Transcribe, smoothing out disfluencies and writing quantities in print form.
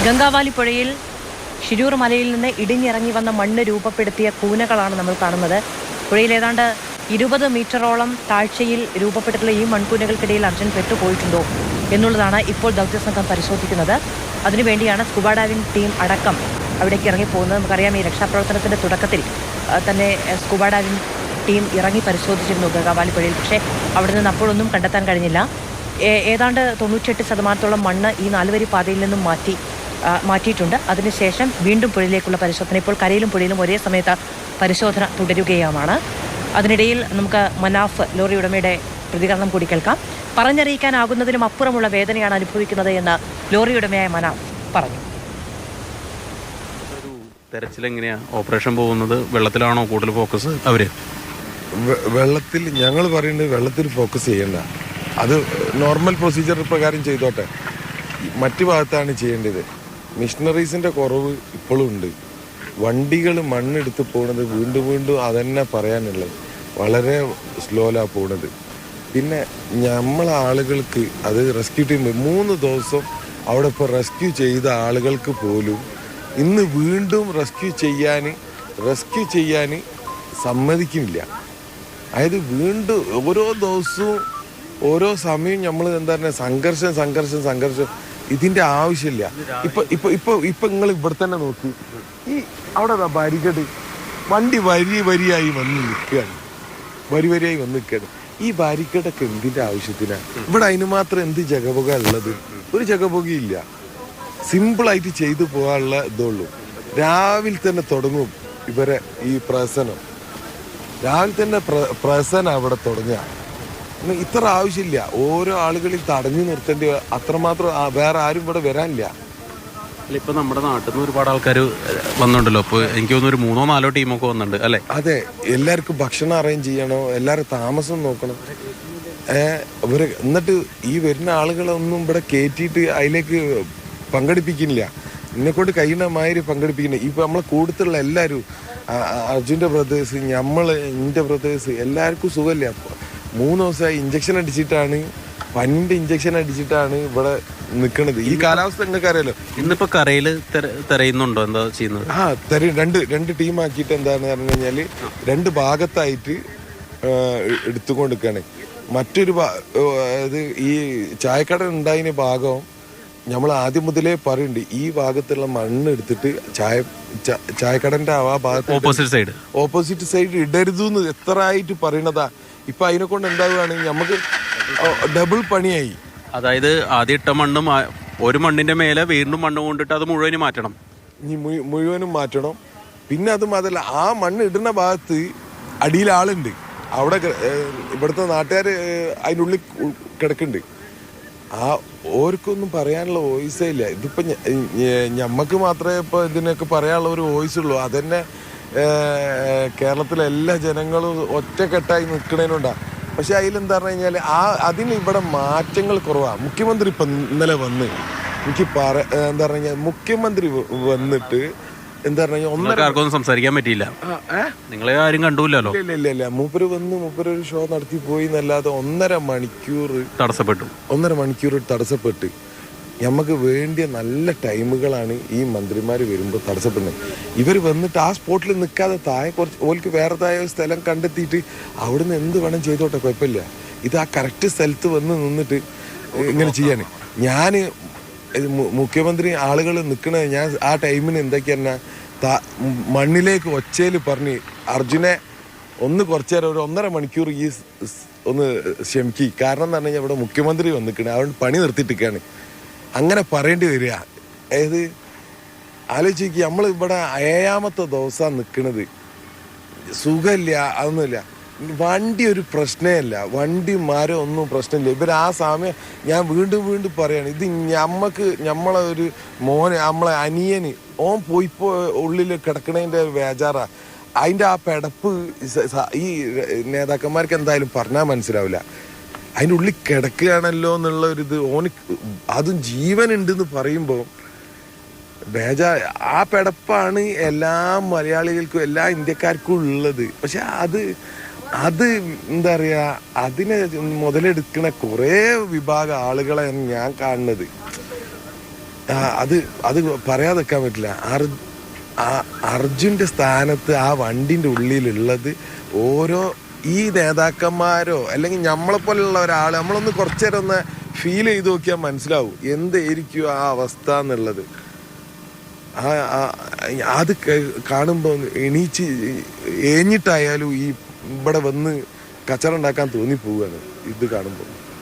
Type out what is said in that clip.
ഗംഗാവാലി പുഴയിൽ ഷിരൂർ മലയിൽ നിന്ന് ഇടിഞ്ഞിറങ്ങി വന്ന മണ്ണ് രൂപപ്പെടുത്തിയ കൂനകളാണ് നമ്മൾ കാണുന്നത്. പുഴയിൽ ഏതാണ്ട് 20 മീറ്ററോളം താഴ്ചയിൽ രൂപപ്പെട്ടിട്ടുള്ള ഈ മൺകൂനകൾക്കിടയിൽ അർജുൻ പെട്ടുപോയിട്ടുണ്ടോ എന്നുള്ളതാണ് ഇപ്പോൾ ദൗത്യസംഘം പരിശോധിക്കുന്നത്. അതിനുവേണ്ടിയാണ് സ്കൂബ ഡൈവിംഗ് ടീം അടക്കം അവിടേക്ക് ഇറങ്ങിപ്പോകുന്നത്. നമുക്കറിയാം, ഈ രക്ഷാപ്രവർത്തനത്തിൻ്റെ തുടക്കത്തിൽ തന്നെ സ്കൂബ ഡൈവിംഗ് ടീം ഇറങ്ങി പരിശോധിച്ചിരുന്നു ഗംഗാവാലി പുഴയിൽ. പക്ഷേ അവിടെ നിന്ന് അപ്പോഴൊന്നും കണ്ടെത്താൻ കഴിഞ്ഞില്ല. ഏതാണ്ട് 98% മണ്ണ് ഈ 4 വരി പാതയിൽ നിന്നും മാറ്റിയിട്ടുണ്ട്. അതിനുശേഷം വീണ്ടും പുഴയിലേക്കുള്ള പരിശോധന, ഇപ്പോൾ കരയിലും പുഴയിലും ഒരേ സമയത്ത് പരിശോധന തുടരുകയാണ്. അതിനിടയിൽ നമുക്ക് മനാഫ് ലോറി ഉടമയുടെ പ്രതികരണം കൂടി കേൾക്കാം. പറഞ്ഞറിയിക്കാനാകുന്നതിനും അപ്പുറമുള്ള വേദനയാണ് അനുഭവിക്കുന്നത് എന്ന് ലോറി ഉടമയായ മനാഫ് പറഞ്ഞു. തെരച്ചിൽ എങ്ങനെയാ ഓപ്പറേഷൻ പോകുന്നത്? വെള്ളത്തിലാണോ കൂടുതൽ ഫോക്കസ്? വെള്ളത്തിൽ ഞങ്ങൾ പറയുന്നത് വെള്ളത്തിൽ ഫോക്കസ് ചെയ്യണ്ട, അത് നോർമൽ പ്രൊസീജിയർ പ്രകാരം ചെയ്തോട്ടെ. മറ്റു ഭാഗത്താണ് ചെയ്യേണ്ടത്. മിഷനറീസിൻ്റെ കുറവ് ഇപ്പോഴും ഉണ്ട്. വണ്ടികൾ മണ്ണെടുത്ത് പോകുന്നത് വീണ്ടും വീണ്ടും അതന്നെ പറയാനുള്ളത്, വളരെ സ്ലോയിലാണ് പോകുന്നത്. പിന്നെ നമ്മളെ ആളുകൾക്ക് അത് റെസ്ക്യൂ ടീം 3 ദിവസം അവിടെ ഇപ്പോൾ റെസ്ക്യൂ ചെയ്ത ആളുകൾക്ക് പോലും ഇന്ന് വീണ്ടും റെസ്ക്യൂ ചെയ്യാൻ സമ്മതിക്കുന്നില്ല. അതായത് വീണ്ടും ഓരോ ദിവസവും ഓരോ സമയം നമ്മൾ എന്താ പറയുക, സംഘർഷം. ഇതിന്റെ ആവശ്യമില്ല. ഇപ്പൊ നിങ്ങൾ ഇവിടെ തന്നെ നോക്കി, ഈ അവിടെ ബാരിക്കേഡ് വണ്ടി വരിയായി വന്ന് നിൽക്കുകയാണ്. ഈ ബാരിക്കേഡൊക്കെ എന്തിന്റെ ആവശ്യത്തിനാ? ഇവിടെ അതിന് മാത്രം എന്ത് ജഗപുക ഉള്ളത്? ഒരു ജഗപുകയില്ല. സിമ്പിളായിട്ട് ചെയ്തു പോകാനുള്ള ഇതുള്ളൂ. രാവിലെ തന്നെ തുടങ്ങും ഇവരെ ഈ പ്രസനം. അവിടെ തുടങ്ങുക. ഇത്ര ആവശ്യമില്ല. ഓരോ ആളുകളിൽ തടഞ്ഞു നിർത്തേണ്ടി അത്രമാത്രം വേറെ ആരും ഇവിടെ വരാനില്ല. ഇപ്പൊ നമ്മുടെ നാട്ടിൽ നിന്ന് ഒരുപാട് ആൾക്കാർ വന്നിട്ടുണ്ടല്ലോ. ഇപ്പൊ എനിക്ക് തോന്നുന്നു ഒരു 3-4 ടീമൊക്കെ വന്നിട്ടുണ്ട് അല്ലെ? അതെ, എല്ലാവർക്കും ഭക്ഷണം അറേഞ്ച് ചെയ്യണോ, എല്ലാവരും താമസം നോക്കണം. എന്നിട്ട് ഈ വരുന്ന ആളുകളൊന്നും ഇവിടെ കയറ്റിയിട്ട് അതിലേക്ക് പങ്കെടുപ്പിക്കുന്നില്ല. എന്നെക്കൊണ്ട് കഴിയുന്ന മാതിരി പങ്കെടുപ്പിക്കുന്നില്ല. ഇപ്പൊ നമ്മളെ കൂടുതലുള്ള എല്ലാവരും, അർജുൻ്റെ ബ്രദേഴ്സ്, എൻ്റെ ബ്രദേഴ്സ്, എല്ലാവർക്കും സുഖമില്ല. 3 ദിവസമായി പനിന്റെ ഇഞ്ചക്ഷൻ അടിച്ചിട്ടാണ് ഇവിടെ നിൽക്കുന്നത്. ഈ കാലാവസ്ഥ നിങ്ങൾക്ക് അറിയാലോ. ഇന്നിപ്പോ കരയിൽ തെരയുന്നുണ്ടോ? എന്താ ചെയ്യുന്നത്? രണ്ട് ടീമാക്കിയിട്ട് എന്താന്ന് പറഞ്ഞു കഴിഞ്ഞാല് 2 ഭാഗത്തായിട്ട് എടുത്തുകൊണ്ടിരിക്കുകയാണ്. മറ്റൊരു അത് ഈ ചായക്കട ഉണ്ടായതിന് ഭാഗം നമ്മൾ ആദ്യം മുതലേ പറയുന്നുണ്ട്, ഈ ഭാഗത്തുള്ള മണ്ണ് എടുത്തിട്ട് ചായക്കടന്റെ ആ ഭാഗത്ത് ഓപ്പോസിറ്റ് സൈഡ് ഇടരുതെന്ന് എത്ര ആയിട്ട് പറയണതാ. ഇപ്പൊ അതിനെ കൊണ്ട് എന്താവുകയാണ്, നമുക്ക് ഡബിൾ പണിയായി. അതായത് ആദ്യം ഇട്ട മണ്ണും ഒരു മണ്ണിന്റെ മേലെ വീണ്ടും മണ്ണ് കൊണ്ടിട്ട് അത് മുഴുവനും മാറ്റണം. പിന്നെ അതും അതല്ല, ആ മണ്ണ് ഇടുന്ന ഭാഗത്ത് അടിയിൽ ആളുണ്ട്. അവിടെ ഇവിടുത്തെ നാട്ടുകാർ അതിനുള്ളിൽ കിടക്കുന്നുണ്ട്. ഓർക്കൊന്നും പറയാനുള്ള വോയിസേ ഇല്ല. ഇതിപ്പോ ഞമ്മക്ക് മാത്രമേ ഇപ്പൊ ഇതിനൊക്കെ പറയാനുള്ള ഒരു വോയിസ് ഉള്ളൂ. അതന്നെ കേരളത്തിലെ എല്ലാ ജനങ്ങളും ഒറ്റക്കെട്ടായി നിൽക്കണേനുണ്ടാ. പക്ഷെ അതിലെന്താ പറഞ്ഞു കഴിഞ്ഞാല് അതിന് ഇവിടെ മാറ്റങ്ങൾ കുറവാണ്. മുഖ്യമന്ത്രി ഇപ്പൊ ഇന്നലെ വന്ന് എന്താ പറഞ്ഞ മുഖ്യമന്ത്രി വന്നിട്ട് എന്താ പറഞ്ഞ സംസാരിക്കാൻ പറ്റിയില്ല. നിങ്ങളെ ആരും കണ്ടൂല്ലോ. ഇല്ല, മൂപ്പര് ഒരു ഷോ നടത്തി പോയി എന്നല്ലാതെ 1.5 മണിക്കൂർ തടസ്സപ്പെട്ട് നമുക്ക് വേണ്ടിയ നല്ല ടൈമുകളാണ് ഈ മന്ത്രിമാർ വരുമ്പോൾ തടസ്സപ്പെടുന്നത്. ഇവർ വന്നിട്ട് ആ സ്പോട്ടിൽ നിൽക്കാതെ താഴെ കുറച്ച് ഓൽക്ക് വേറെതായ സ്ഥലം കണ്ടെത്തിയിട്ട് അവിടുന്ന് എന്ത് വേണം ചെയ്തോട്ടെ, കുഴപ്പമില്ല. ഇത് ആ കറക്റ്റ് സ്ഥലത്ത് വന്ന് നിന്നിട്ട് ഇങ്ങനെ ചെയ്യാൻ ഞാൻ മുഖ്യമന്ത്രി ആളുകൾ നിൽക്കണ ഞാൻ ആ ടൈമിന് എന്തൊക്കെയാ മണ്ണിലേക്ക് ഒച്ചയിൽ പറഞ്ഞ് അർജുനെ ഒന്ന് കുറച്ചു നേരം ഒരു 1.5 മണിക്കൂർ ഈ ഒന്ന് ക്ഷമിക്കി. കാരണം എന്ന് പറഞ്ഞു കഴിഞ്ഞാൽ ഇവിടെ മുഖ്യമന്ത്രി വന്നിക്കണേ, അവിടെ പണി നിർത്തിയിട്ടിരിക്കുകയാണ്. അങ്ങനെ പറയേണ്ടി വരിക. അതായത് ആലോചിക്കുക, നമ്മൾ ഇവിടെ 7ാമത്തെ ദിവസമാണ് നിൽക്കുന്നത്. സുഖമില്ല, അതൊന്നുമില്ല. വണ്ടി ഒരു പ്രശ്നമല്ല, വണ്ടി മരം ഒന്നും പ്രശ്നമില്ല. ഇവർ ആ സമയം ഞാൻ വീണ്ടും പറയാണ്, ഇത് നമ്മളെ ഒരു മോനെ, നമ്മളെ അനിയന് ഓൻ പോയിപ്പോ ഉള്ളിൽ കിടക്കണതിൻ്റെ വേജാറാ. അതിൻ്റെ ആ പെടപ്പ് ഈ നേതാക്കന്മാർക്ക് എന്തായാലും പറഞ്ഞാൽ മനസ്സിലാവില്ല. അതിൻ്റെ ഉള്ളിൽ കിടക്കുകയാണല്ലോ എന്നുള്ള ഒരിത് ഓന്, അതും ജീവനുണ്ടെന്ന് പറയുമ്പോൾ ആ പെടപ്പാണ് എല്ലാ മലയാളികൾക്കും എല്ലാ ഇന്ത്യക്കാർക്കും ഉള്ളത്. പക്ഷെ അത് എന്താ പറയുക, അതിനെ മുതലെടുക്കുന്ന കുറേ വിഭാഗം ആളുകളെ ഞാൻ കാണുന്നത്. അത് പറയാതെക്കാൻ പറ്റില്ല. അർജുൻ്റെ സ്ഥാനത്ത് ആ വണ്ടിൻ്റെ ഉള്ളിലുള്ളത് ഓരോ ഈ നേതാക്കന്മാരോ അല്ലെങ്കിൽ നമ്മളെപ്പോലുള്ള ഒരാൾ നമ്മളൊന്ന് കുറച്ചു നേരം ഒന്ന് ഫീൽ ചെയ്ത് നോക്കിയാൽ മനസ്സിലാവും എന്തായിരിക്കും ആ അവസ്ഥ എന്നുള്ളത്. അത് കാണുമ്പോൾ എണീച്ച് ഏഞ്ഞിട്ടായാലും ഈ ഇവിടെ വന്ന് കച്ചറ ഉണ്ടാക്കാൻ തോന്നിപ്പോവുകയാണ് ഇത് കാണുമ്പോൾ.